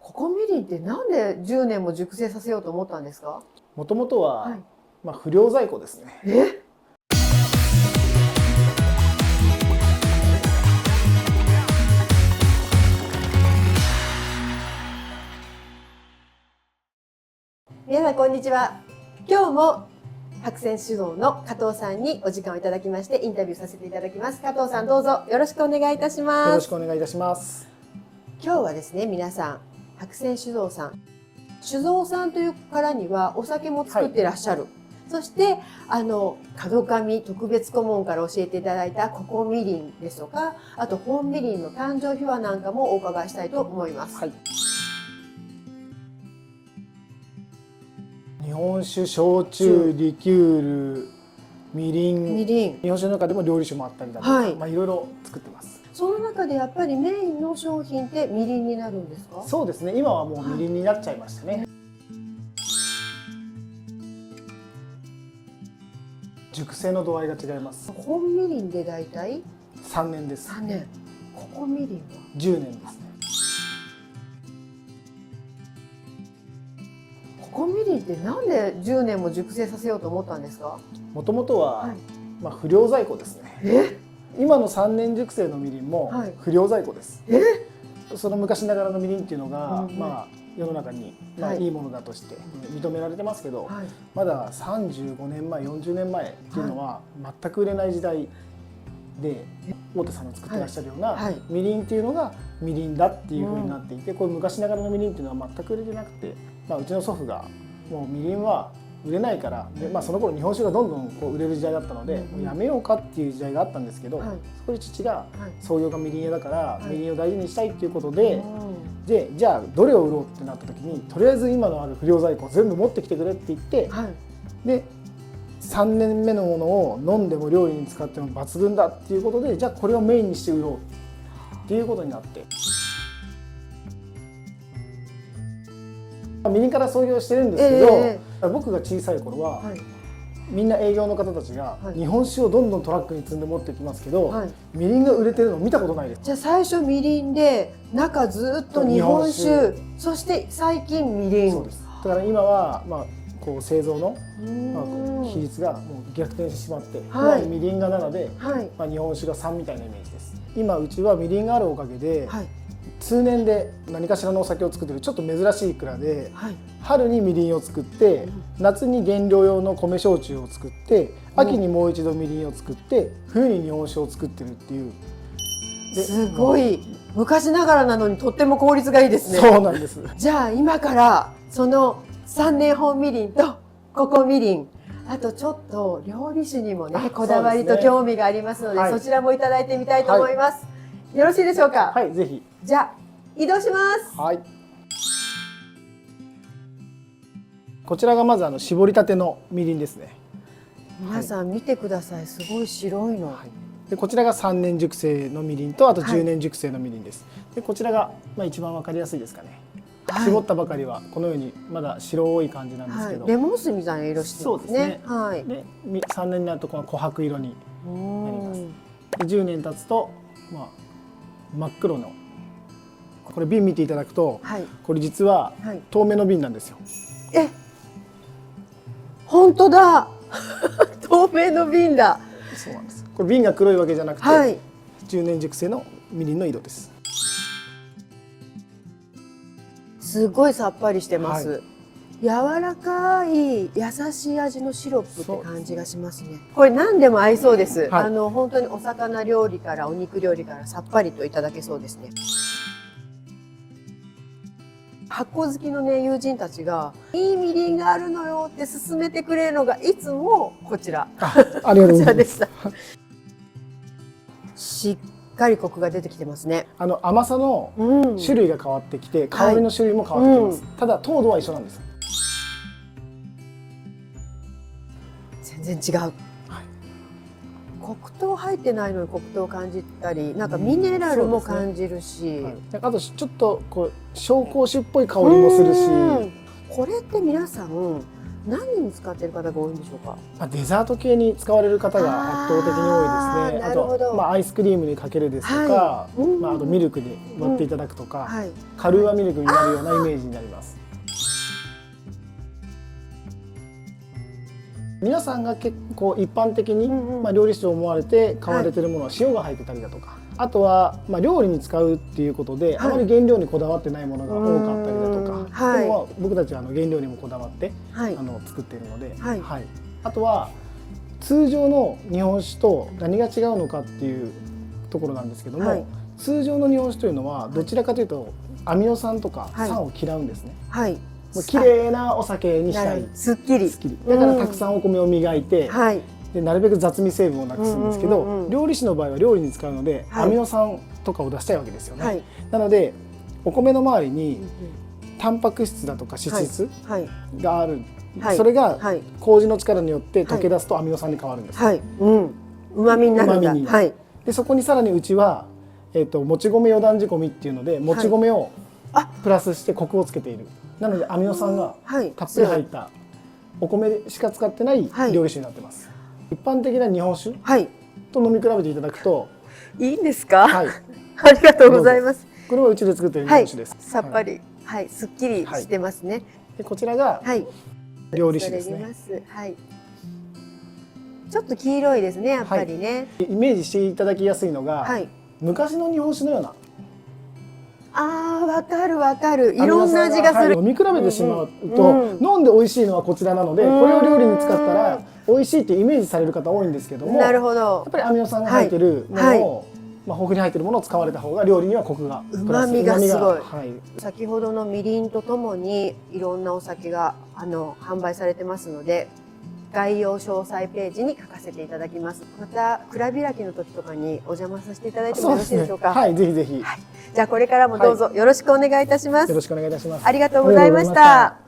ここみりんってなんで10年も熟成させようと思ったんですか？もともとは、はい、不良在庫ですね。皆さんこんにちは。今日も白泉酒造の加藤さんにお時間をいただきましてインタビューさせていただきます。加藤さんどうぞよろしくお願いいたします。よろしくお願いいたします。今日はですね、皆さん白泉酒造さん、酒造さんというからにはお酒も作ってらっしゃる、はい、そして角上特別顧問から教えていただいたここみりんですとか、あと本みりんの誕生秘話なんかもお伺いしたいと思います。はい、日本酒、焼酎、リキュール、みりん、日本酒の中でも料理酒もあったりだとか、はい、いろいろ作ってます。その中でやっぱりメインの商品ってみりんになるんですか？そうですね。今はもうみりんになっちゃいましたね。はい、熟成の度合いが違います。本みりんでだいたい3年です。3年。ここみりんは10年ですね。ここみりんってなんで10年も熟成させようと思ったんですか？もともとは、不良在庫ですね。今の3年熟成のみりんも不良在庫です。その昔ながらのみりんっていうのが、世の中に、いいものだとして認められてますけど、まだ35年前40年前っていうのは全く売れない時代で、大手さんの作ってらっしゃるようなみりんっていうのがみりんだっていうふうになっていて、これ昔ながらのみりんっていうのは全く売れてなくて、うちの祖父がもうみりんは売れないからで、その頃日本酒がどんどんこう売れる時代だったので、もうやめようかっていう時代があったんですけど、そこで父が創業がみりん屋だから、みりんを大事にしたいっていうことで、じゃあどれを売ろうってなった時に、とりあえず今のある不良在庫を全部持ってきてくれって言って、で3年目のものを飲んでも料理に使っても抜群だっていうことで、じゃあこれをメインにして売ろうっていうことになって。みりんから創業してるんですけど、僕が小さい頃は、みんな営業の方たちが日本酒をどんどんトラックに積んで持ってきますけど、みりんが売れてるのを見たことないです。じゃあ最初みりんで、中ずっと日本酒、そして最近みりん。そうです。だから今はこう製造の比率がもう逆転してしまって、みりんが7で、日本酒が3みたいなイメージです。今うちはみりんがあるおかげで、通年で何かしらのお酒を作ってるちょっと珍しい蔵で、春にみりんを作って、夏に原料用の米焼酎を作って、秋にもう一度みりんを作って、冬に日本酒を作ってるっていう。すごい昔ながらなのにとっても効率がいいですね。そうなんです。じゃあ今からその3年本みりんとここみりん、あとちょっと料理酒にもねこだわりと興味がありますので、そちらもいただいてみたいと思います。よろしいでしょうか？はい、ぜひ。じゃあ移動します。はい。こちらがまず絞りたてのみりんですね。皆さん見てください。すごい白いの。でこちらが3年熟成のみりんと、あと10年熟成のみりんです。でこちらが一番わかりやすいですかね。絞ったばかりはこのようにまだ白い感じなんですけど、レモン水みたいな色してるんですね。で3年になるとこの琥珀色になります。で10年経つと真っ黒の、これ瓶見ていただくと、これ実は透明の瓶なんですよ。本当だ。透明の瓶だ。そうなんです。これ瓶が黒いわけじゃなくて、10年熟成のみりんの色です。すごいさっぱりしてます。柔らかい優しい味のシロップって感じがしますね。これ何でも合いそうです。本当にお魚料理からお肉料理からさっぱりといただけそうですね。発酵好きのね友人たちがいいみりんがあるのよって勧めてくれるのがいつもこちら。ありがとうございます。しっかりコクが出てきてますね。甘さの種類が変わってきて、香りの種類も変わってきます。ただ糖度は一緒なんです。全然違う。黒糖入ってないのに黒糖を感じたり、なんかミネラルも感じるし、あとちょっとこう紹興酒っぽい香りもするし。これって皆さん何に使ってる方が多いんでしょうか。デザート系に使われる方が圧倒的に多いですね。なるほど。あとアイスクリームにかけるですとか、あとミルクに割っていただくとか、カルーアミルクになるようなイメージになります。皆さんが結構一般的に料理酒と思われて買われているものは塩が入ってたりだとか、あとは料理に使うっていうことであまり原料にこだわってないものが多かったりだとか、でも僕たちは原料にもこだわって作っているので、あとは通常の日本酒と何が違うのかっていうところなんですけども、通常の日本酒というのはどちらかというとアミノ酸とか酸を嫌うんですね。綺麗なお酒にしたい、すっきりだからたくさんお米を磨いて、でなるべく雑味成分をなくすんですけど、料理酒の場合は料理に使うので、アミノ酸とかを出したいわけですよね。なのでお米の周りにタンパク質だとか脂質がある、それが麹の力によって溶け出すとアミノ酸に変わるんです。旨味になるんだ。でそこにさらにうちは、もち米余談仕込みっていうのでもち米をプラスしてコクをつけている。なのでアミノ酸がたっぷり入ったお米しか使ってない料理酒になってます。一般的な日本酒と飲み比べていただくといいんですか？ありがとうございます。これはうちで作っている日本酒です。さっぱり、すっきりしてますね。でこちらが料理酒ですね。ちょっと黄色いですね、やっぱりね。イメージしていただきやすいのが昔の日本酒のような。わかるわかる。いろんな味がする。飲み比べてしまうと、飲んで美味しいのはこちらなので、これを料理に使ったら美味しいってイメージされる方多いんですけども、なるほど。やっぱりアミノ酸が入ってるものを豊富に入ってるものを使われた方が料理にはコクが、旨味がすごい。先ほどのみりんとともにいろんなお酒が販売されてますので、概要詳細ページに書かせていただきます。また蔵開きの時とかにお邪魔させていただいてもよろしいでしょうか。はい、ぜひぜひ。じゃあこれからもどうぞよろしくお願いいたします。よろしくお願いいたします。ありがとうございました。